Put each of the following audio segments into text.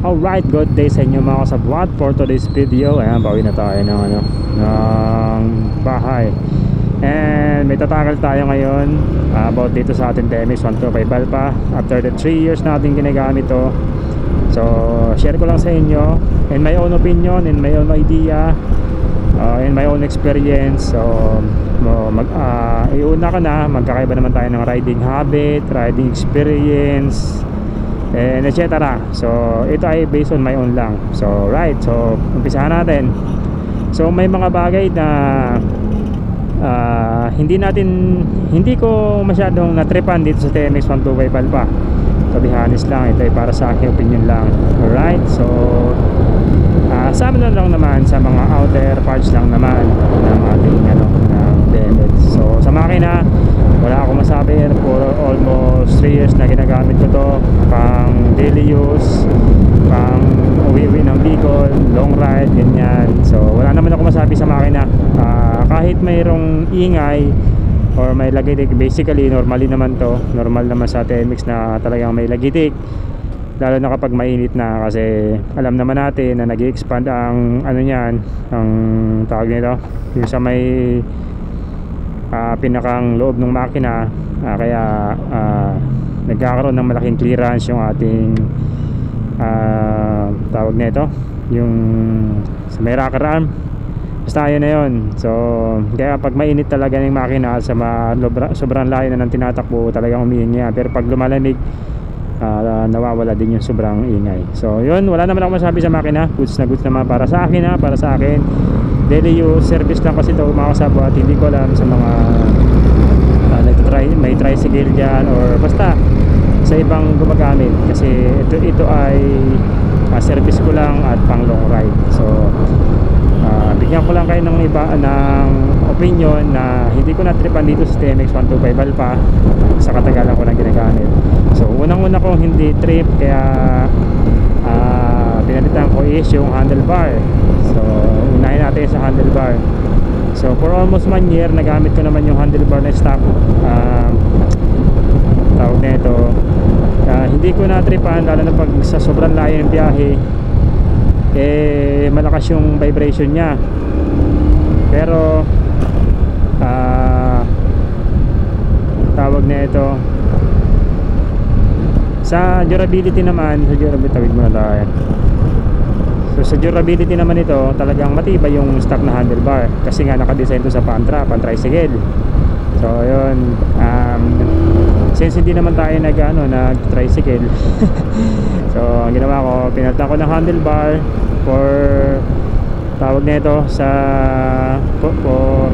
Alright, good day sa inyo mga kasabwat. For today's video, ayan, bawi na tayo ng ng bahay. And may tatakal tayo ngayon about dito sa ating TMX 125 Alpha. After the 3 years natin ginagamit to, so share ko lang sa inyo in my own opinion, in my own idea, in my own experience. So iuna ka na, magkakaiba naman tayo ng riding habit, riding experience, and etc. So ito ay based on my own lang. So right, so umpisahan natin. So may mga bagay na hindi ko masyadong natripan dito sa TMX 125 Alpha. To be honest lang, ito ay para sa aking opinion lang. Alright, so sa amin lang naman, sa mga outer parts lang naman ng ating ng TMX. So sa makina, wala akong masabi. For almost 3 years na ginagamit ko to, pang daily use, pang uwi-uwi ng Bicol, long ride, ganyan. So wala naman ako masabi sa makina. Kahit mayroong ingay or may lagitik, basically normally naman to, normal naman sa TMX na talagang may lagitik, lalo na kapag mainit na, kasi alam naman natin na nag-i-expand ang niyan, ang tawag nito, yung sa may pinakang loob ng makina, kaya nagkakaroon ng malaking clearance yung ating tawag nito, yung sa may rocker arm. Basta yun na yun. So kaya pag mainit talaga ng makina, sa sobrang layo na ng tinatakbo, talagang umiingay. Pero pag lumalamig, nawawala din yung sobrang ingay. So yun, wala naman ako masabi sa makina. Goods na goods naman para sa akin, para sa akin. Daily use service lang kasi ito mga kasabwat. Hindi ko alam sa mga may tricycle dyan or basta sa ibang gumagamit, kasi ito ay service ko lang at pang long ride. So bigyan ko lang kayo ng iba ng opinion na hindi ko natripan dito sa TMX 125 Alpha sa katagalan ko na ginagamit. So unang-una kong hindi trip, kaya pinalitan ko is yung handlebar. So unahin natin sa handlebar. So for almost 1 year nagamit ko naman yung handlebar na stock, tawag na ito. Hindi ko natripan, lalo na pag sa sobrang layo ng biyahe, malakas yung vibration niya. Pero tawag na ito, sa durability naman, tawid muna tayo. So sa durability naman ito, talagang matibay yung stock na handlebar, kasi nga nakadesign to sa pan-tricycle. So yun, since hindi naman tayo nag-tricycle so ang ginawa ko, pinalitan ko ng handlebar for, tawag na ito, sa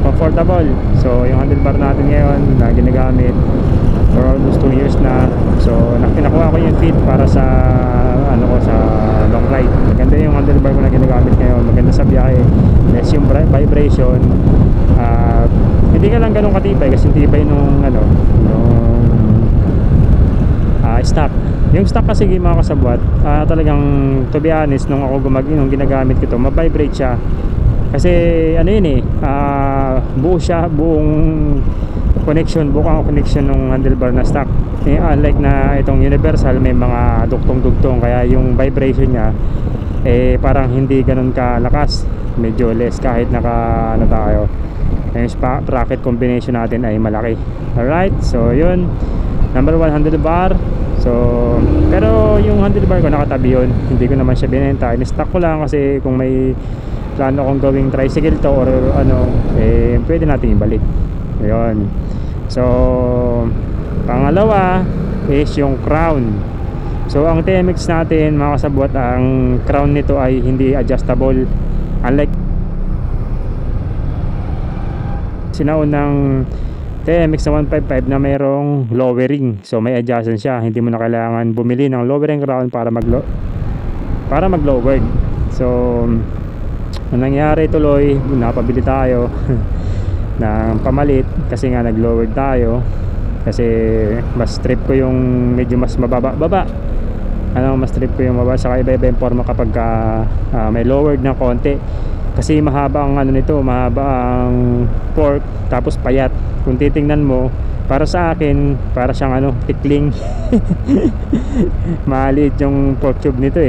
comfortable. So yung handlebar natin ngayon na ginagamit for almost 2 years na. So nakuha ko yung fit para sa sa long ride. Maganda yung handlebar ko na ginagamit ngayon, maganda sa biyahe, less yung vibration. Hindi ka lang ganun katibay, kasi tibay nung stock. Yung stock kasi mga kasabwat, talagang to be honest, nung ginagamit ko to, ma-vibrate siya. Kasi buo siya, buong connection ng handlebar na stock. Unlike na itong universal, may mga duktong-duktong, kaya yung vibration niya parang hindi ganun kalakas, medyo less kahit tayo. Yung sprocket combination natin ay malaki. Alright, so yun, number 1, handlebar. So pero yung handlebar ko nakatabi yun, hindi ko naman siya binenta, in-stock ko lang kasi kung may plano akong gawing tricycle to or pwede natin ibalik. Ayun. So pangalawa is yung crown. So ang TMX natin mga kasabwat, ang crown nito ay hindi adjustable, unlike sinaunang TMX na 155 na mayroong lowering. So may adjustment siya, hindi mo na kailangan bumili ng lowering crown para mag-lowered. So ang nangyari tuloy, napabili tayo ng pamalit kasi nga nag-lowered tayo, kasi mas trip ko yung medyo mas mababa. Mas trip ko yung mababa, saka iba-iba yung forma kapag may lowered na konti, kasi mahaba ang mahaba ang fork, tapos payat. Kung titingnan mo, para sa akin, para siyang tikling. Maliit yung fork tube nito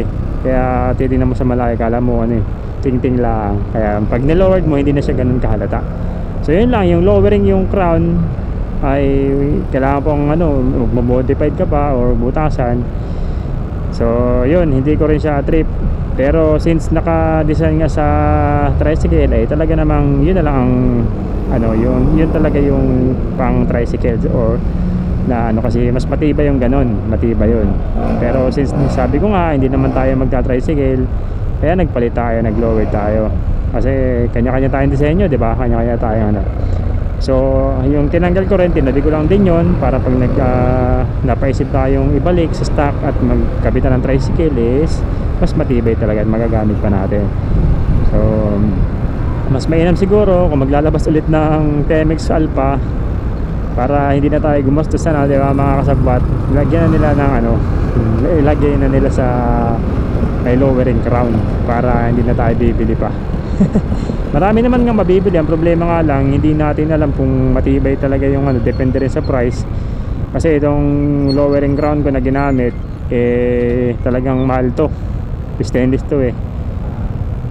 Kaya titignan mo sa malaki, kala mo ano eh, ting-ting lang. Kaya pag nilowered mo, hindi na siya ganun kahalata. So yun lang, yung lowering yung crown ay kailangan pong ano, mag-modified ka pa or butasan. So yun, hindi ko rin siya trip. Pero since naka-design nga sa tricycle, ay talaga namang yun na lang ang ano, yun talaga yung pang tricycle or na ano, kasi mas matibay yung ganon, matibay yun. Pero since sabi ko nga hindi naman tayo magta-tricycle, kaya nagpalit tayo, nag-lower tayo. Kasi kanya-kanya tayong disenyo, di ba? Kanya-kanya tayong ano. So yung tinanggal ko rin, tinabi ko lang din yun para pag napaisip tayong ibalik sa stock at magkabitan ng tricycle is mas matibay talaga at magagamit pa natin. So mas mainam siguro kung maglalabas ulit ng TMX Alpha para hindi na tayo gumastos na, di ba mga kasabwat, lagyan na nila ng ano, ilagay na nila sa may lowering crown para hindi na tayo bibili pa. Marami naman nga mabibili, ang problema nga lang hindi natin alam kung matibay talaga yung ano, depende rin sa price. Kasi itong lowering crown ko na ginamit eh talagang mahal to, stainless to eh,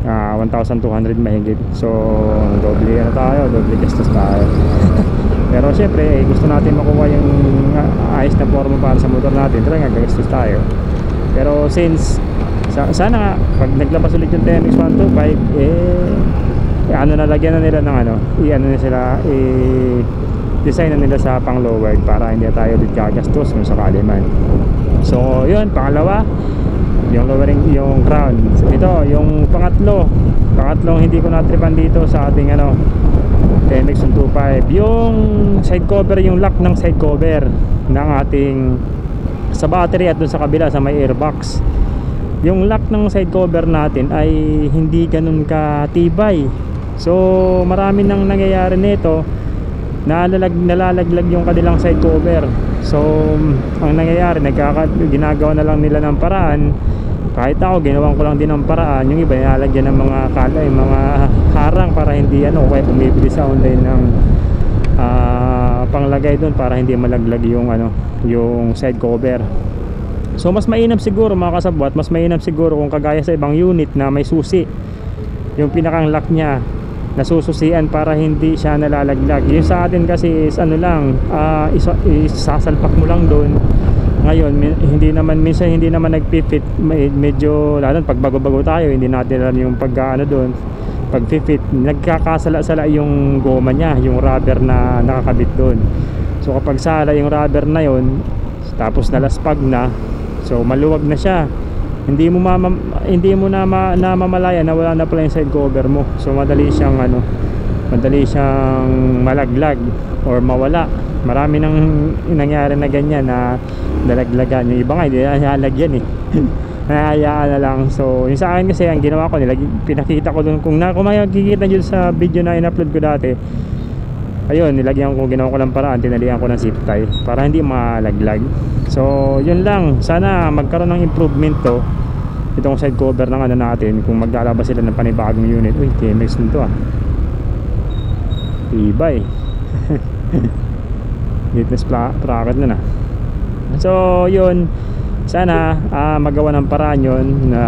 1,200 mahigit. So doble na tayo, doble gastos tayo. Pero syempre gusto natin makuha yung ayos na forma para sa motor natin, talagang gagastos tayo. Pero since sana nga pag naglabas ulit yung TMX 125 ano, nalagyan na nila ng ano, i-ano na sila, i-design na nila sa pang lowered para hindi tayo ulit gagastos kung sakali man. So yun, pangalawa yung lowering, yung crown. Ito yung pangatlong hindi ko natripan dito sa ating ano TMX 125, yung side cover, yung lock ng side cover ng ating sa battery at dun sa kabila sa may airbox. Yung lock ng side cover natin ay hindi ganun katibay. So marami nang nangyayari nito, nalalaglag yung kanilang side cover. So ang nangyayari, ginagawa na lang nila ng paraan. Kahit ako, ginawan ko lang din ng paraan. Yung iba nilalagyan ng mga kalay, mga harang para hindi ano, kaya bumibili sa online ng panglagay doon para hindi malaglag yung ano, yung side cover. So mas mainam siguro mga kasabwat, mas mainam siguro kung kagaya sa ibang unit na may susi, yung pinakang lock nya nasususian para hindi siya nalalaglag. Yung sa atin kasi is ano lang, isasalpak mo lang doon. Ngayon minsan hindi naman nagpipit, medyo lalo pag bago-bago tayo, hindi natin alam yung pagkaano doon, pag fit nagkakasala-sala yung goma nya, yung rubber na nakakabit doon. So kapag sala yung rubber na yon, tapos nalaspag na, so maluwag na siya, hindi mo na mamalaya na wala na pala yung side cover mo. So madali siyang ano, madali siyang malaglag or mawala. Marami nang nangyari na ganyan na nalaglagan. Yung iba nga hindi nalagyan eh. Nahayaan na lang. So yung sa akin kasi, ang ginawa ko, pinakita ko dun, kung makikita nyo sa video na in-upload ko dati, ayun, nilagyan ko, ginawa ko lang paraan, tinalian ko ng zip tie para hindi malaglag. So yun lang, sana magkaroon ng improvement to, itong side cover ng ano natin, kung maglalabas sila ng panibagong unit. Uy, TMX nito ibay. Witness bracket na. So yun, sana magawa ng paraan yun na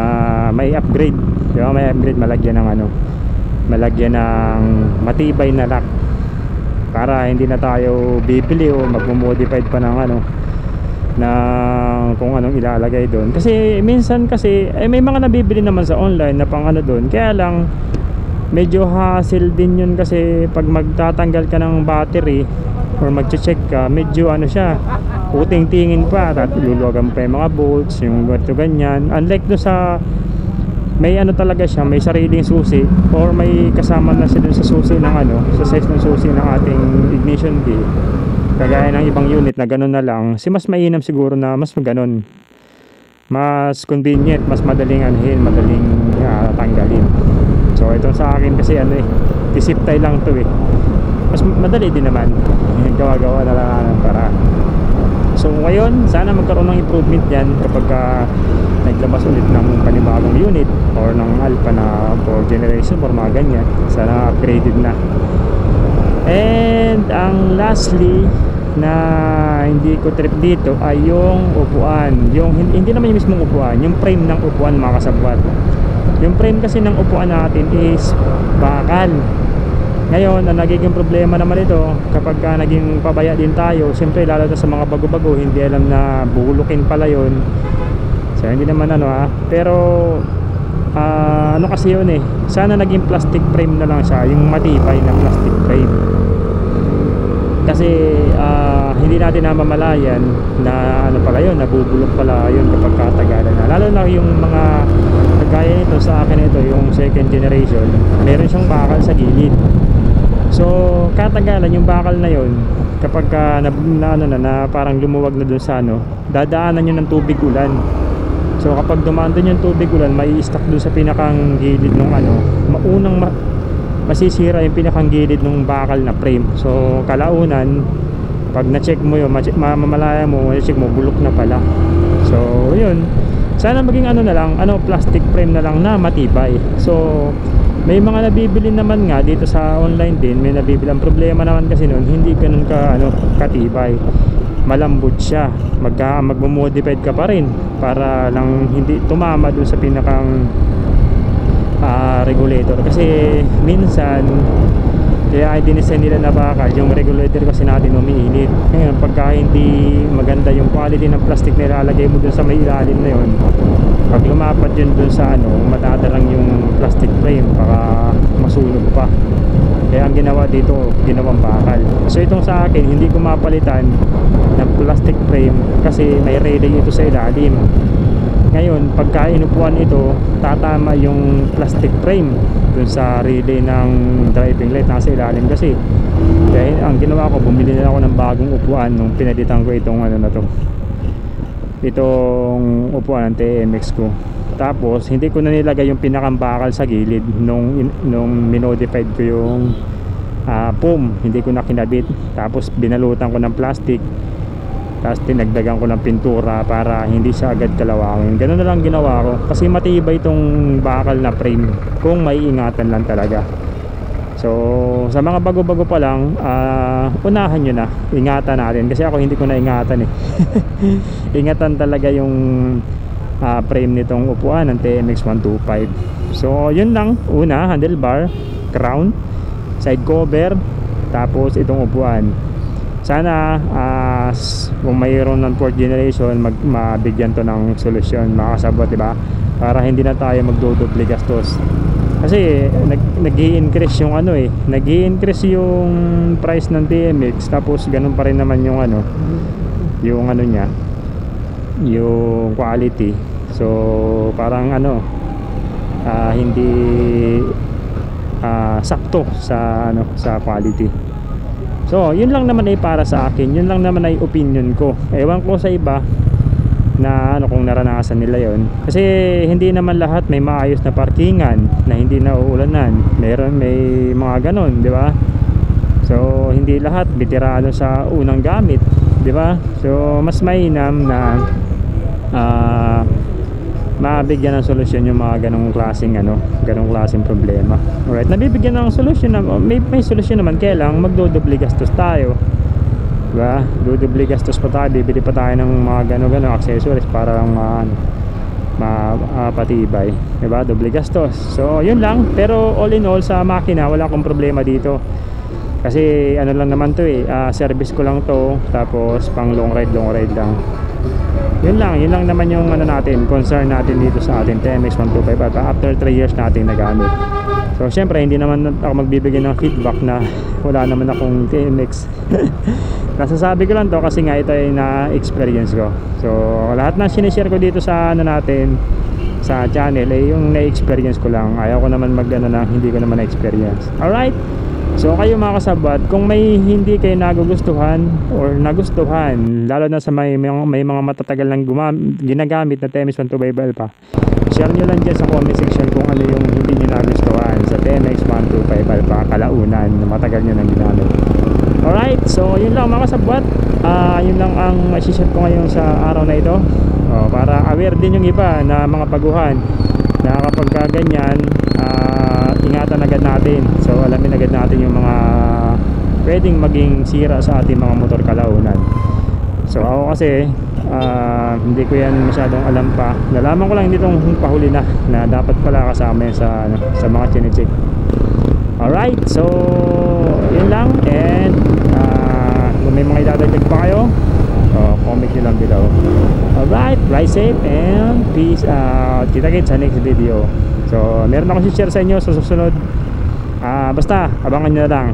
may upgrade, diba? May upgrade, malagyan ng ano, malagyan ng matibay na lock para hindi na tayo bibili o magmo-modified pa ng ano, ng kung anong ilalagay doon. Kasi minsan kasi may mga nabibili naman sa online na pang ano doon, kaya lang medyo hassle din yun kasi pag magtatanggal ka ng battery or magche-check ka, medyo ano siya, uting-tingin pa, luluwagan pa yung mga bolts, yung ganito ganyan. Unlike do sa may ano talaga siya, may sariling susi or may kasama na siya dun sa susi ng ano, sa size ng susi ng ating ignition key, kagaya ng ibang unit na ganun na lang. Mas mainam siguro na mas ganun, mas convenient, mas madaling anhin, madaling tanggalin. So ito sa akin kasi ano eh, zip tie lang to eh, mas madali din naman, gawa-gawa na lang ng paraan. So ngayon, sana magkaroon ng improvement yan kapag naglabas ulit ng panibagong unit or ng Alpha na 4 generation or mga ganyan. Sana upgraded na. And ang lastly, na hindi ko trip dito ay yung upuan. Yung hindi naman yung mismong upuan, yung frame ng upuan mga kasabwat. Yung frame kasi ng upuan natin is bakal. Ngayon, ang nagiging problema naman ito kapag naging pabaya din tayo, siyempre lalo na sa mga bago-bago, hindi alam na bulukin pala yun. So hindi naman pero ano kasi yun sana naging plastic frame na lang siya, yung matibay na plastic frame. Kasi hindi natin namamalayan na ano pala yun, nabubulok pala yun kapag katagalan na. Lalo na yung mga kagaya nito sa akin, ito yung second generation, meron siyang bakal sa gilid. So katagalan yung bakal na yun, kapag na parang lumuwag na dun sa dadaanan yun ng tubig ulan. So kapag dumaan dun yung tubig ulan, may i-stuck dun sa pinakang gilid ng masisira yung pinakang gilid ng bakal na frame. So kalaunan, pag na-check mo yun, mamalaya mo, check mo, bulok na pala. So yun, sana maging plastic frame na lang na matibay. So may mga nabibili naman nga dito sa online din, may nabibili. Ang problema naman kasi nun, hindi ganun katibay, malambot siya. Magmo-modified ka pa rin para lang hindi tumama dun sa pinakang regulator. Kasi minsan kaya ay dinisign nila na bakal yung regulator kasi natin umiinit. Ngayon pagka hindi maganda yung quality ng plastic na ilalagay mo dun sa may ilalim na yun, pag lumapad yun dun sa matatarang yung plastic frame, baka masunog pa. Kaya ang ginawa dito, ginawang bakal. So itong sa akin, hindi ko mapalitan ng plastic frame kasi may relay ito sa ilalim. Ngayon pagka inupuan ito, tatama yung plastic frame dun sa relay ng driving light nasa ilalim kasi. Kaya ang ginawa ko, bumili na ako ng bagong upuan nung pinalitan ko itong itong upuan ng TMX ko. Tapos hindi ko na nilagay yung pinakambakal sa gilid nung minodified ko yung foam. Hindi ko na kinabit. Tapos binalutan ko ng plastic, tapos tinagdagan ko ng pintura para hindi siya agad kalawangin. Ganun na lang ginawa ko kasi matibay itong bakal na frame kung may ingatan lang talaga. So sa mga bago-bago pa lang, unahan nyo na, ingatan natin. Kasi ako hindi ko na ingatan ingatan talaga yung frame nitong upuan ng TMX 125. So yun lang, una handlebar, crown, side cover, tapos itong upuan. Sana kung mayroon ng 4th generation, mabigyan to ng solusyon, makasabot, diba? Para hindi na tayo magdudupli gastos. Kasi nag-i-increase yung nag-i-increase yung price ng TMX, tapos ganun pa rin naman yung yung niya, yung quality. So parang hindi sakto sa sa quality. So yun lang naman ay para sa akin, yun lang naman ay opinion ko. Ewan ko sa iba na kung naranasan nila yon. Kasi hindi naman lahat may maayos na parkingan na hindi nauulanan. May mga ganon, di ba? So hindi lahat veterano sa unang gamit, di ba? So mas mainam na mabigyan ng solusyon yung mga ganong klaseng problema. Alright, nabibigyan ng solusyon may solusyon naman, kaya lang magdodobli gastos tayo, diba? Dodobli gastos pa tayo, bibili pa tayo ng mga ganong accessories para lang patibay, diba? Doble gastos. So yun lang, pero all in all sa makina wala akong problema dito kasi lang naman to service ko lang to, tapos pang long ride lang. Yun lang naman yung natin, concern natin dito sa atin TMX 125 after 3 years natin nagamit. So syempre hindi naman ako magbibigay ng feedback na wala naman akong TMX. Nasasabi ko lang to kasi nga ito ay na-experience ko. So lahat na sinishare ko dito sa natin sa channel ay yung na-experience ko lang. Ayaw ko naman na hindi ko naman na-experience. Alright, so kayo mga kasabwat, kung may hindi kayo nagugustuhan or nagustuhan, lalo na sa may mga matatagal lang ginagamit na TMX 125 pa, share nyo lang dyan sa comment section kung ano yung hindi nyo nagustuhan sa TMX 125 Alpha kalaunan na matagal nyo nang ginamit. Alright, so yun lang mga kasabwat, yun lang ang masishare ko ngayon sa araw na ito, para aware din yung iba na mga baguhan na kapag ganyan ingatan agad natin. So alamin agad natin yung mga pwedeng maging sira sa ating mga motor kalaunan. So ako kasi hindi ko yan masyadong alam pa. Nalaman ko lang nitong pahuli na dapat pala kasama yan sa mga chinecheck. Alright, so yun lang. And kung may mga idadagdag pa kayo, comment nyo lang below. Alright, ride safe and peace out. Kita-kits sa next video. So meron ako si share sa inyo sa susunod. Basta abangan nyo na lang.